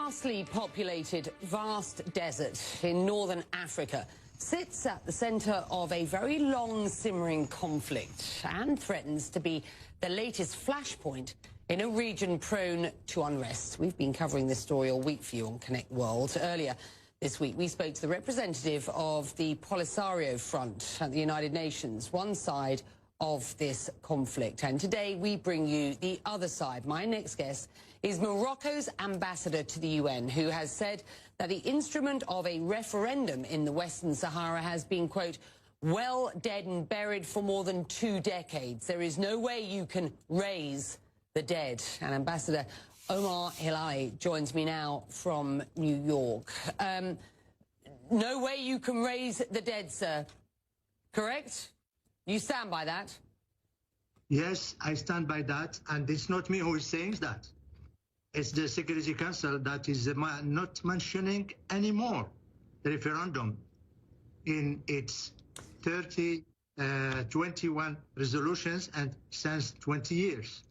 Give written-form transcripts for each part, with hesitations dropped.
sparsely populated vast desert in northern Africa sits at the centre of a very long simmering conflict and threatens to be the latest flashpoint in a region prone to unrest. We've been covering this story all week for you on Connect World. Earlier this week, we spoke to the representative of the Polisario Front at the United Nations, one side of this conflict. And today we bring you the other side. My next guest is Morocco's ambassador to the UN, who has said that the instrument of a referendum in the Western Sahara has been, quote, well dead and buried for more than 2 decades. There is no way you can raise the dead. And Ambassador Omar Hilali joins me now from New York. No way you can raise the dead, sir. Correct? You stand by that? Yes, I stand by that. And it's not me who is saying that. It's the Security Council that is not mentioning anymore the referendum in its 21 resolutions and since 20 years.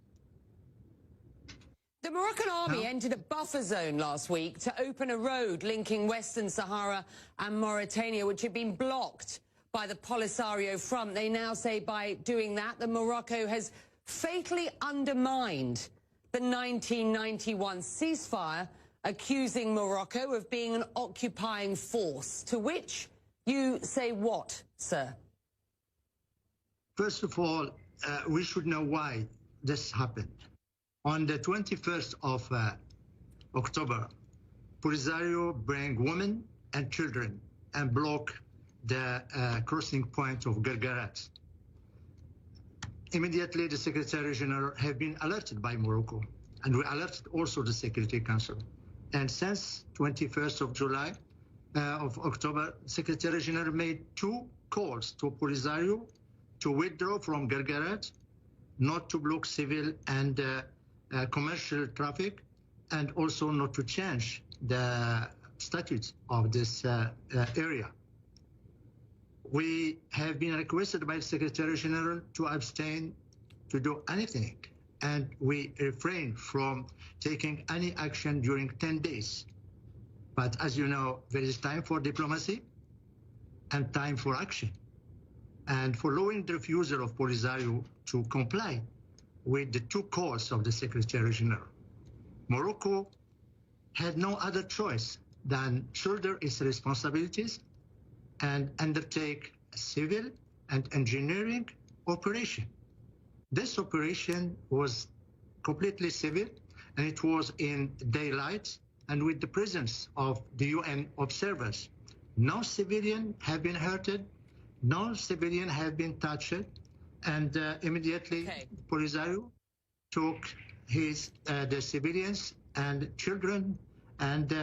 The Moroccan army entered a buffer zone last week to open a road linking Western Sahara and Mauritania, which had been blocked by the Polisario Front. They now say by doing that, that Morocco has fatally undermined the 1991 ceasefire, accusing Morocco of being an occupying force. To which you say what, sir? First of all, we should know why this happened. On the 21st of October, Polisario bring women and children and block the crossing point of Gargarat. Immediately, the Secretary General have been alerted by Morocco, and we alerted also the Security Council. And since 21st of July, of October, Secretary General made 2 calls to Polisario to withdraw from Gargarat, not to block civil and commercial traffic, and also not to change the statutes of this area. We have been requested by the Secretary General to abstain to do anything, and we refrain from taking any action during 10 days. But as you know, there is time for diplomacy and time for action. And following the refusal of Polisario to comply with the 2 calls of the Secretary General, Morocco had no other choice than shoulder its responsibilities and undertake a civil and engineering operation. This operation was completely civil, and it was in daylight and with the presence of the UN observers. No civilian have been hurted, no civilian have been touched, and immediately Polisario took the civilians and children and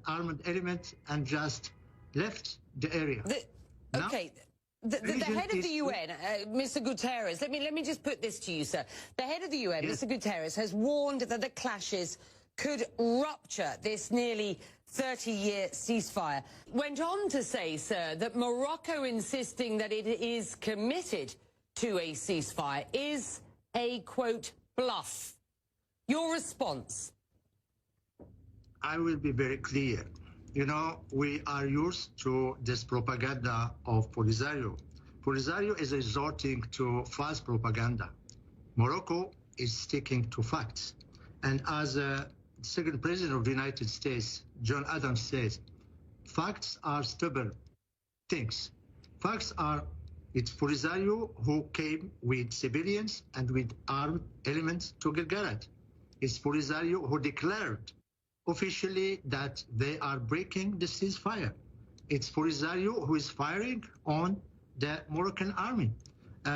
armed elements and just left the area. The head of the UN, Mr. Guterres, let me just put this to you, sir. The head of the UN, yes, Mr. Guterres, has warned that the clashes could rupture this nearly 30-year ceasefire. Went on to say, sir, that Morocco insisting that it is committed to a ceasefire is a, quote, bluff. Your response? I will be very clear. You know, we are used to this propaganda of Polisario. Polisario is resorting to false propaganda. Morocco is sticking to facts. And as the second president of the United States, John Adams, says, facts are stubborn things. Facts are, it's Polisario who came with civilians and with armed elements to Gargarat. It's Polisario who declared officially that they are breaking the ceasefire. It's Polisario who is firing on the Moroccan army.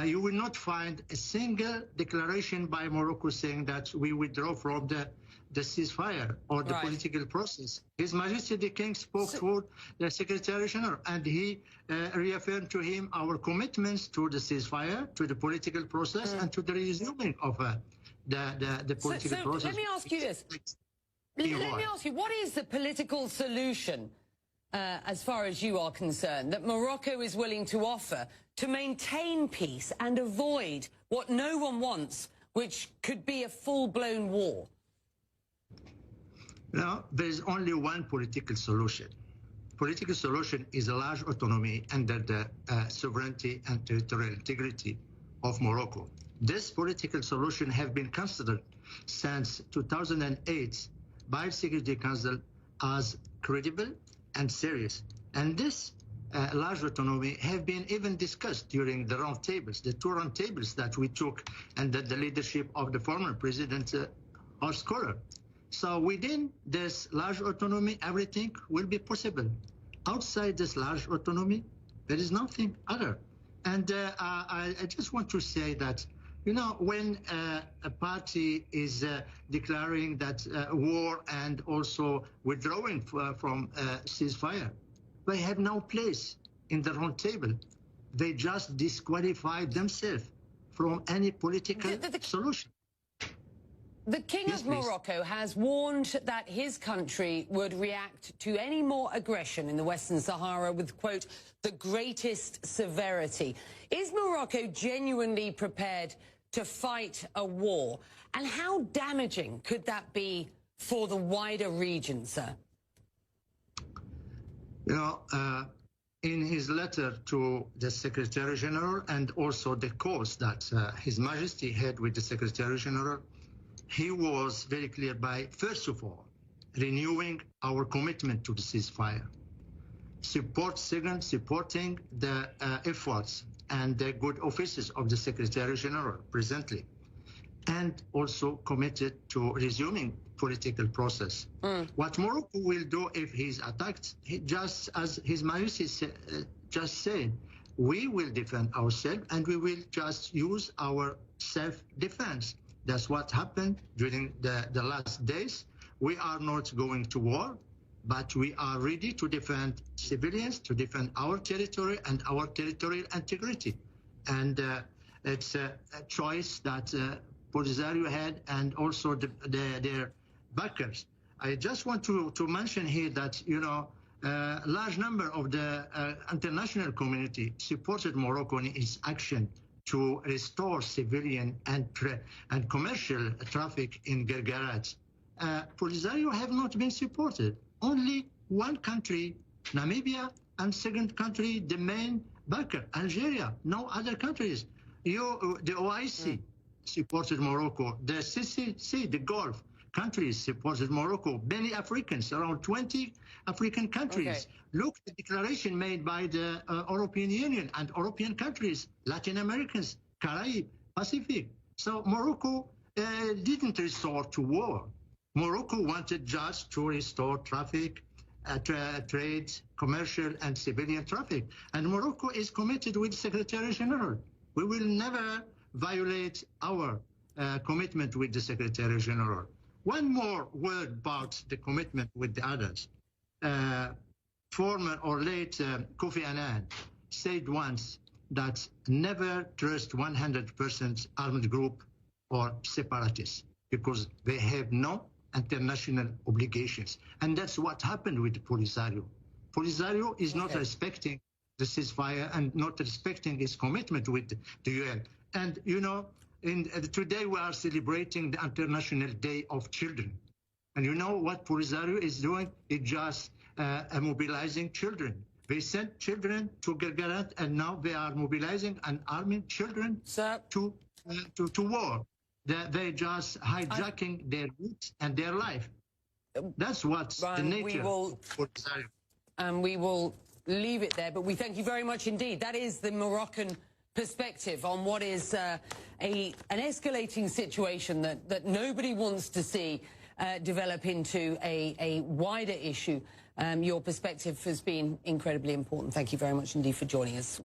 You will not find a single declaration by Morocco saying that we withdraw from the ceasefire or the political process. His Majesty the King spoke to the Secretary General, and he reaffirmed to him our commitments to the ceasefire, to the political process, and to the resuming of the political process. Let me ask you this. Let me ask you, what is the political solution, as far as you are concerned, that Morocco is willing to offer to maintain peace and avoid what no one wants, which could be a full-blown war? Now, there is only one political solution. Political solution is a large autonomy under the sovereignty and territorial integrity of Morocco. This political solution has been considered since 2008 by the Security Council as credible and serious. And this large autonomy have been even discussed during the roundtables, the two roundtables that we took under the leadership of the former president, our scholar. So within this large autonomy, everything will be possible. Outside this large autonomy, there is nothing other. And I just want to say that, you know, when a party is declaring that war and also withdrawing from ceasefire, they have no place in the round table. They just disqualify themselves from any political solution. The King of Morocco has warned that his country would react to any more aggression in the Western Sahara with, quote, the greatest severity. Is Morocco genuinely prepared to fight a war? And how damaging could that be for the wider region, sir? You know, in his letter to the Secretary General and also the calls that His Majesty had with the Secretary General, he was very clear by, first of all, renewing our commitment to the ceasefire, supporting the efforts and the good offices of the Secretary General presently, and also committed to resuming political process. What Morocco will do if he's attacked, just as His Majesty just said, we will defend ourselves and we will just use our self-defense. That's what happened during the last days. We are not going to war, but we are ready to defend civilians, to defend our territory and our territorial integrity. And it's a choice that Polisario had and also their backers. I just want to mention here that, you know, a large number of the international community supported Morocco in its action to restore civilian and commercial traffic in Guerguerat. Polisario have not been supported. Only one country, Namibia, and second country, the main backer, Algeria. No other countries. The OIC supported Morocco. The CCC, the Gulf countries supported Morocco. Many Africans, around 20 African countries. Okay. Look, the declaration made by the European Union and European countries, Latin Americans, Caribbean, Pacific. So Morocco didn't resort to war. Morocco wanted just to restore traffic, trade, commercial and civilian traffic. And Morocco is committed with Secretary General. We will never violate our commitment with the Secretary General. One more word about the commitment with the others. Former or late Kofi Annan said once that never trust 100% armed group or separatists because they have no international obligations. And that's what happened with Polisario. Polisario is not respecting the ceasefire and not respecting his commitment with the UN. And, you know, today we are celebrating the International Day of Children. And you know what Polisario is doing? It's just mobilizing children. They sent children to Guerguerat, and now they are mobilizing and arming children to war. They're just hijacking their roots and their life. That's what the nature of Polisario. And we will leave it there, but we thank you very much indeed. That is the Moroccan perspective on what is an escalating situation that nobody wants to see develop into a wider issue. Your perspective has been incredibly important. Thank you very much indeed for joining us.